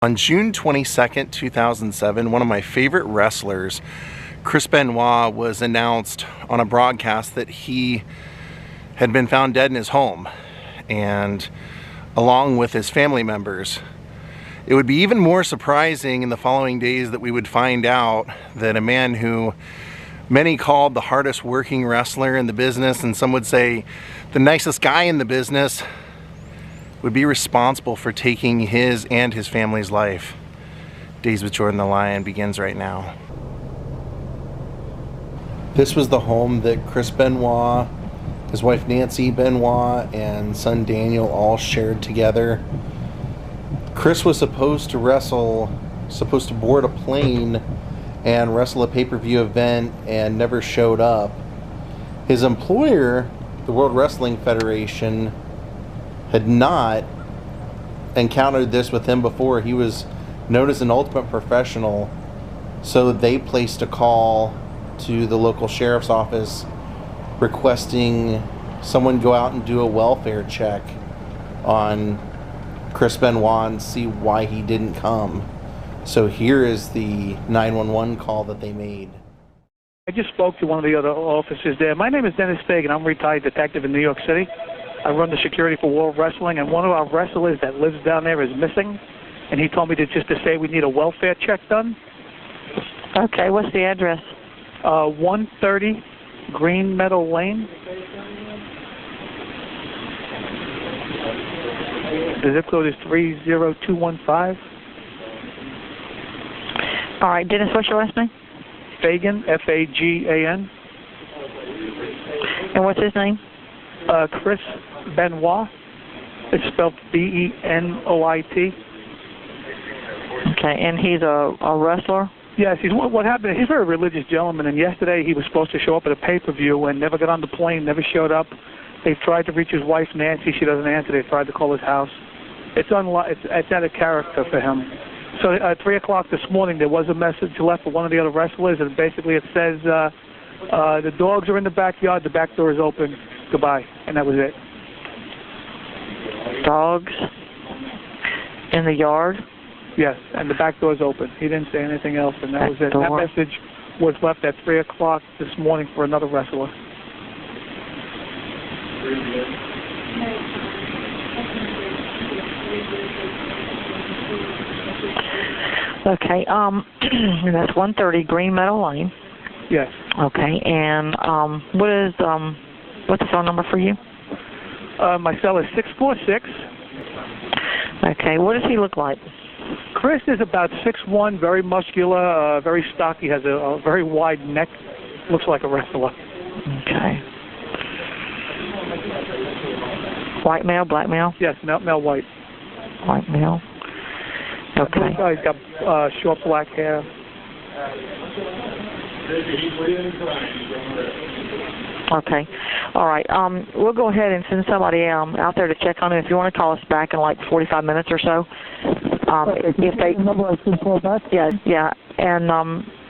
On June 22nd, 2007, one of my favorite wrestlers, Chris Benoit, was announced on a broadcast that he had been found dead in his home, and along with his family members. It would be even more surprising in the following days that we would find out that a man who many called the hardest working wrestler in the business, and some would say the nicest guy in the business, would be responsible for taking his and his family's life. Daze with Jordan the Lion begins right now. This was the home that Chris Benoit, his wife Nancy Benoit, and son Daniel all shared together. Chris was supposed to board a plane and wrestle a pay-per-view event, and never showed up. His employer, the World Wrestling Federation, had not encountered this with him before. He was known as an ultimate professional, so they placed a call to the local sheriff's office requesting someone go out and do a welfare check on Chris Benoit and see why he didn't come. So here is the 911 call that they made. I just spoke to one of the other officers there. My name is Dennis Fagan. I'm a retired detective in New York City. I run the security for World Wrestling, and one of our wrestlers that lives down there is missing, and he told me to say we need a welfare check done. Okay, what's the address? 130 Green Meadow Lane. The zip code is 30215. All right, Dennis, what's your last name? Fagan, F-A-G-A-N. And what's his name? Chris Benoit. It's spelled B-E-N-O-I-T. Okay, and he's a wrestler? Yes, what happened, he's a very religious gentleman, and yesterday he was supposed to show up at a pay-per-view and never got on the plane, never showed up. They've tried to reach his wife, Nancy. She doesn't answer. They tried to call his house. It's out of character for him. So at 3 o'clock this morning, there was a message left for one of the other wrestlers, and basically it says, the dogs are in the backyard, the back door is open, goodbye. And that was it. Dogs in the yard? Yes, and the back door is open. He didn't say anything else, and that was it. Door. That message was left at 3 o'clock this morning for another wrestler. Okay, that's 130 Green Meadow Lane. Yes. Okay, and what's the phone number for you? My cell is 646. Okay, what does he look like? Chris is about 6'1", very muscular, very stocky, has a very wide neck, looks like a wrestler. Okay. White male, black male? Yes, male white. White male. Okay. He's got short black hair. Okay. All right. We'll go ahead and send somebody out there to check on him. If you want to call us back in like 45 minutes or so. If they number I should call back? Yeah. And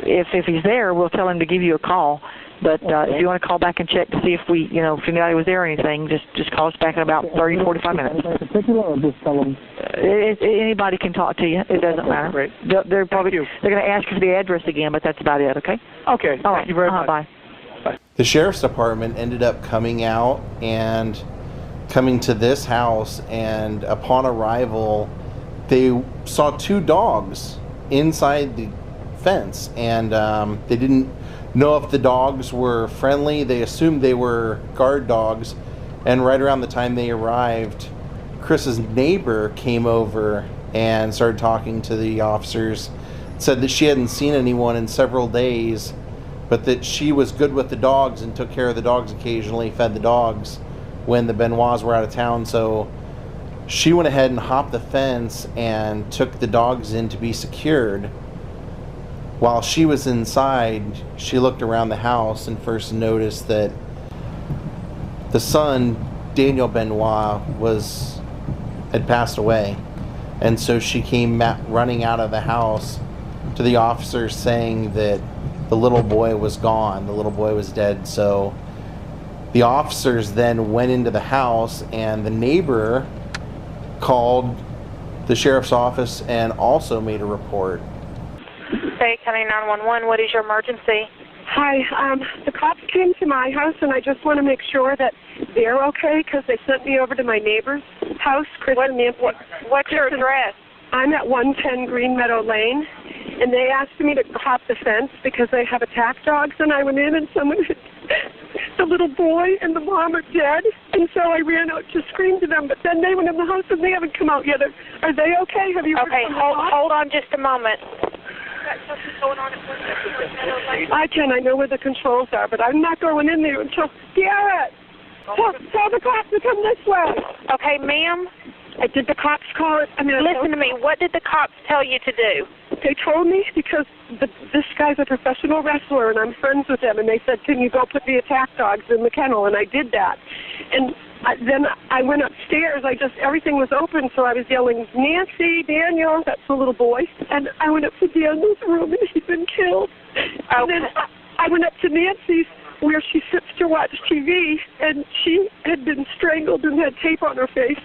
if he's there, we'll tell him to give you a call. But if you want to call back and check to see if if anybody was there or anything, just call us back in about 30, 45 minutes. In particular, or just tell them? Anybody can talk to you. It doesn't matter. Great. They're going to ask you for the address again, but that's about it. Okay. Okay. All right. Thank you very much. Bye. The sheriff's department ended up coming out and coming to this house, and upon arrival, they saw two dogs inside the fence, and they didn't know if the dogs were friendly. They assumed they were guard dogs, and right around the time they arrived, Chris's neighbor came over and started talking to the officers, said that she hadn't seen anyone in several days, but that she was good with the dogs and took care of the dogs occasionally, fed the dogs when the Benoits were out of town. So she went ahead and hopped the fence and took the dogs in to be secured. While she was inside, she looked around the house and first noticed that the son, Daniel Benoit, had passed away. And so she came running out of the house to the officers saying that the little boy was gone, the little boy was dead. So the officers then went into the house, and the neighbor called the sheriff's office and also made a report. Bay County 911, what is your emergency? Hi, the cops came to my house, and I just want to make sure that they're okay because they sent me over to my neighbor's house, Chris and Nancy. What's your address? I'm at 110 Green Meadow Lane, and they asked me to hop the fence because they have attack dogs, and I went in and someone had, the little boy and the mom are dead, and so I ran out to scream to them, but then they went in the house and they haven't come out yet. Are they okay? Have you Okay, hold on just a moment. I can. I know where the controls are, but I'm not going in there until Garrett. Tell the cops to come this way. Okay, ma'am. Did the cops call it? Listen to me. What did the cops tell you to do? They told me because this guy's a professional wrestler and I'm friends with him, and they said, "Can you go put the attack dogs in the kennel?" And I did that. And then I went upstairs. Everything was open, so I was yelling, "Nancy, Daniel," that's the little boy. And I went up to Daniel's room, and he'd been killed. Okay. And then I went up to Nancy's, where she sits to watch TV, and she had been strangled and had tape on her face.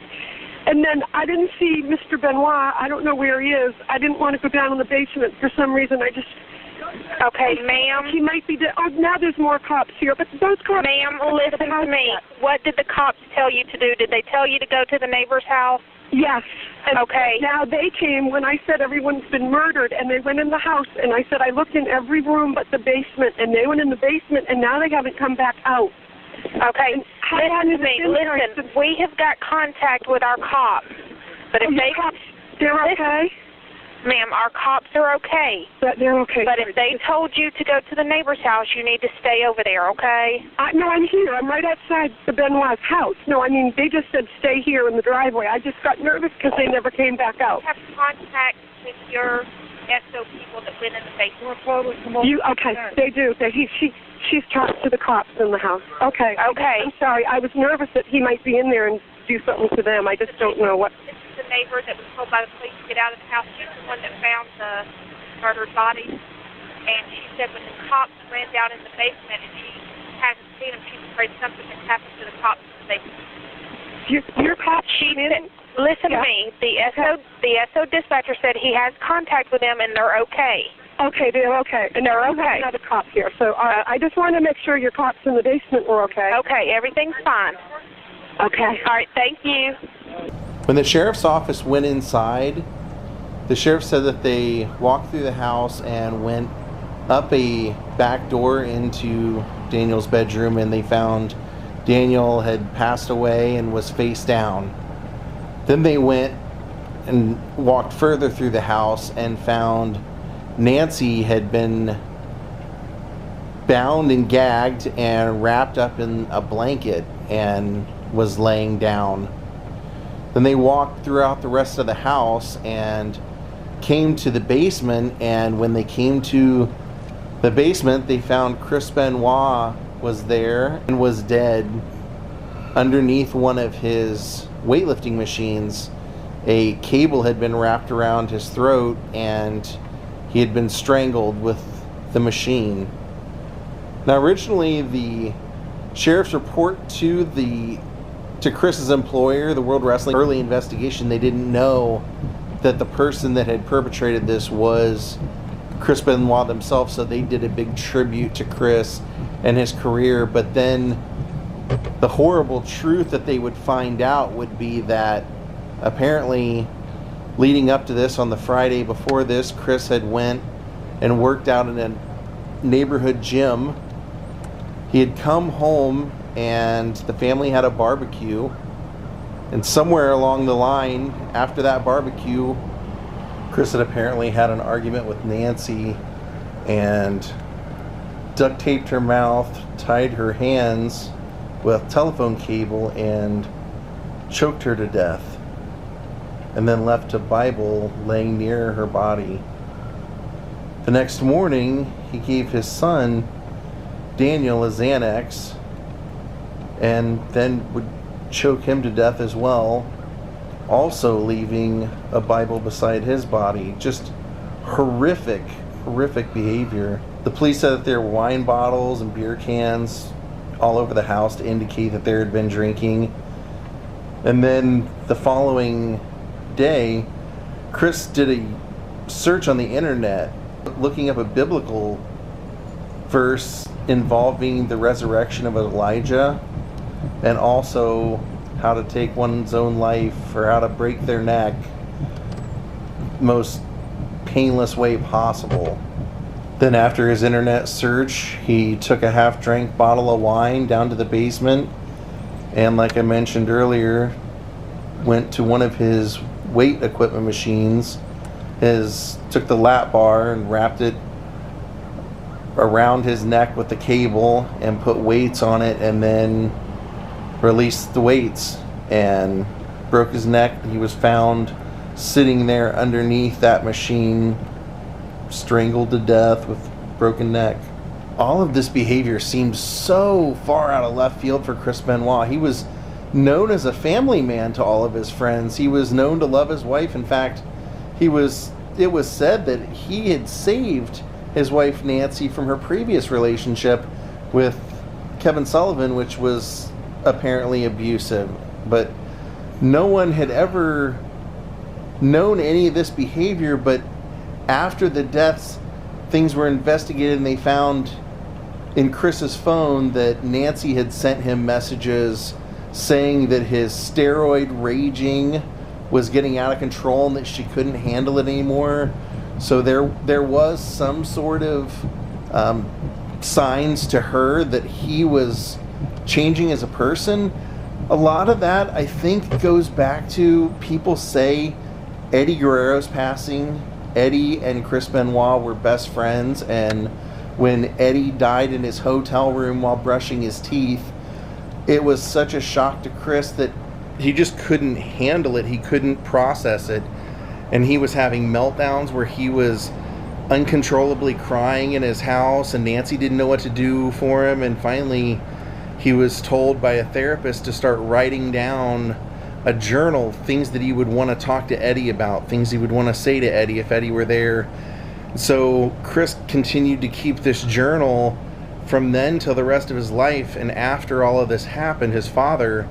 And then I didn't see Mr. Benoit. I don't know where he is. I didn't want to go down in the basement for some reason. Okay, ma'am. He might be dead. Oh, now there's more cops here, but those cops... Ma'am, listen to me. What did the cops tell you to do? Did they tell you to go to the neighbor's house? Yes. And okay. Now they came when I said everyone's been murdered, and they went in the house, and I said I looked in every room but the basement, and they went in the basement, and now they haven't come back out. Okay, listen to me. Listen, we have got contact with our cops, but if they're okay? Ma'am, our cops are okay. But they're okay. But if they told you to go to the neighbor's house, you need to stay over there, okay? No, I'm here. I'm right outside the Benoit's house. No, I mean, they just said stay here in the driveway. I just got nervous because they never came back out. You have contact with your SO people that went in the basement. Okay, they do. She's talked to the cops in the house. Okay. Okay. I'm sorry. I was nervous that he might be in there and do something to them. I just don't know what. The neighbor that was told by the police to get out of the house, she's the one that found the murdered bodies. And she said when the cops ran down in the basement and she hasn't seen them, she's afraid something has happened to the cops in the basement. Your cops? Listen to me. The SO dispatcher said he has contact with them and they're okay. Okay, they're okay. And they're okay. Another cop here. So I just wanted to make sure your cops in the basement were okay. Okay, everything's fine. Okay. All right, thank you. When the sheriff's office went inside, the sheriff said that they walked through the house and went up a back door into Daniel's bedroom, and they found Daniel had passed away and was face down. Then they went and walked further through the house and found Nancy had been bound and gagged and wrapped up in a blanket and was laying down. Then they walked throughout the rest of the house and came to the basement, and when they came to the basement, they found Chris Benoit was there and was dead. Underneath one of his weightlifting machines, a cable had been wrapped around his throat and he had been strangled with the machine. Now, originally, the sheriff's report to Chris's employer, the World Wrestling, early investigation, they didn't know that the person that had perpetrated this was Chris Benoit themselves, so they did a big tribute to Chris and his career. But then the horrible truth that they would find out would be that apparently leading up to this, on the Friday before this, Chris had went and worked out in a neighborhood gym. He had come home and the family had a barbecue, and somewhere along the line after that barbecue, Chris had apparently had an argument with Nancy and duct taped her mouth, tied her hands with telephone cable, and choked her to death, and then left a Bible laying near her body. The next morning, he gave his son Daniel a Xanax and then would choke him to death as well, also leaving a Bible beside his body. Just horrific behavior. The police said that there were wine bottles and beer cans all over the house to indicate that there had been drinking. And then the following day, Chris did a search on the internet looking up a biblical verse involving the resurrection of Elijah, and also how to take one's own life or how to break their neck most painless way possible. Then after his internet search, he took a half-drank bottle of wine down to the basement, and like I mentioned earlier, went to one of his weight equipment machines, took the lap bar and wrapped it around his neck with the cable and put weights on it, and then released the weights and broke his neck. He was found sitting there underneath that machine, strangled to death with broken neck. All of this behavior seems so far out of left field for Chris Benoit. He was known as a family man to all of his friends. He was known to love his wife. In fact, it was said that he had saved his wife Nancy from her previous relationship with Kevin Sullivan, which was apparently abusive. But no one had ever known any of this behavior. But after the deaths, things were investigated, and they found in Chris's phone that Nancy had sent him messages saying that his steroid raging was getting out of control and that she couldn't handle it anymore. So there was some sort of signs to her that he was changing as a person. A lot of that, I think, goes back to people say Eddie Guerrero's passing. Eddie and Chris Benoit were best friends, and when Eddie died in his hotel room while brushing his teeth, it was such a shock to Chris that he just couldn't handle it. He couldn't process it. And he was having meltdowns where he was uncontrollably crying in his house, and Nancy didn't know what to do for him. And finally, he was told by a therapist to start writing down a journal, things that he would want to talk to Eddie about, things he would want to say to Eddie if Eddie were there. So Chris continued to keep this journal from then till the rest of his life. And after all of this happened, his father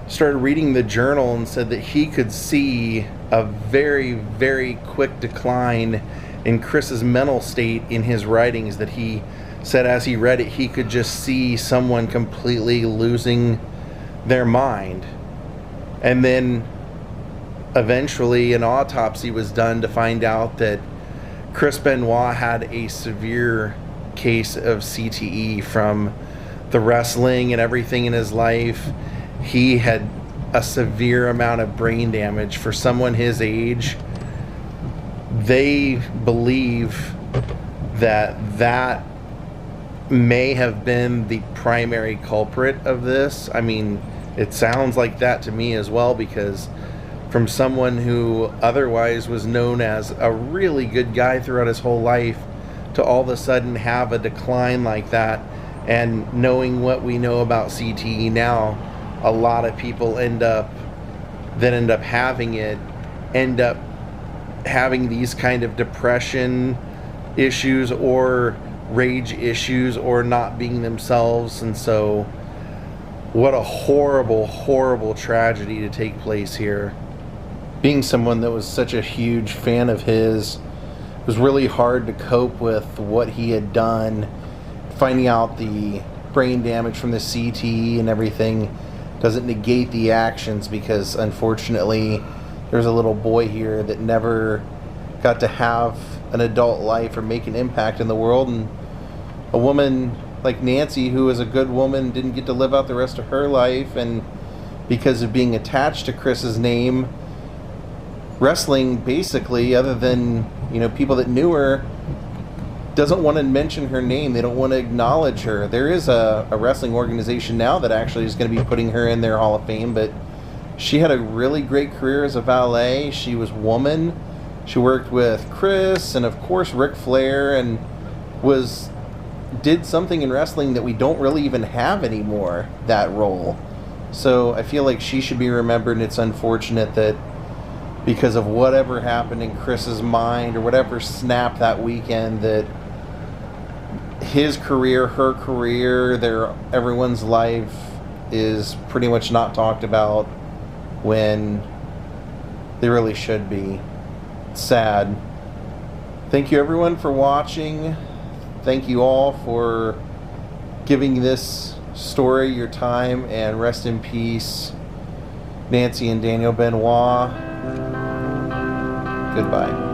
started reading the journal and said that he could see a very, very quick decline in Chris's mental state in his writings, that he said as he read it, he could just see someone completely losing their mind. And then eventually an autopsy was done to find out that Chris Benoit had a severe case of CTE from the wrestling and everything in his life. He had a severe amount of brain damage. For someone his age, they believe that may have been the primary culprit of this. I mean, it sounds like that to me as well, because from someone who otherwise was known as a really good guy throughout his whole life to all of a sudden have a decline like that, and knowing what we know about CTE now, a lot of people end up having these kind of depression issues or rage issues or not being themselves. And so what a horrible, horrible tragedy to take place here. Being someone that was such a huge fan of his, it was really hard to cope with what he had done. Finding out the brain damage from the CTE and everything doesn't negate the actions, because unfortunately there's a little boy here that never got to have an adult life or make an impact in the world, and a woman like Nancy, who was a good woman, didn't get to live out the rest of her life, and because of being attached to Chris's name, wrestling basically, other than people that knew her, doesn't want to mention her name. They don't want to acknowledge her. There is a wrestling organization now that actually is going to be putting her in their Hall of Fame, but she had a really great career as a valet. She was woman. She worked with Chris and of course Ric Flair, and did something in wrestling that we don't really even have anymore, that role. So I feel like she should be remembered, and it's unfortunate that because of whatever happened in Chris's mind or whatever snapped that weekend, that his career, her career, everyone's life is pretty much not talked about when they really should be. sad. Thank you everyone for watching. Thank you all for giving this story your time, and rest in peace, Nancy and Daniel Benoit. Goodbye.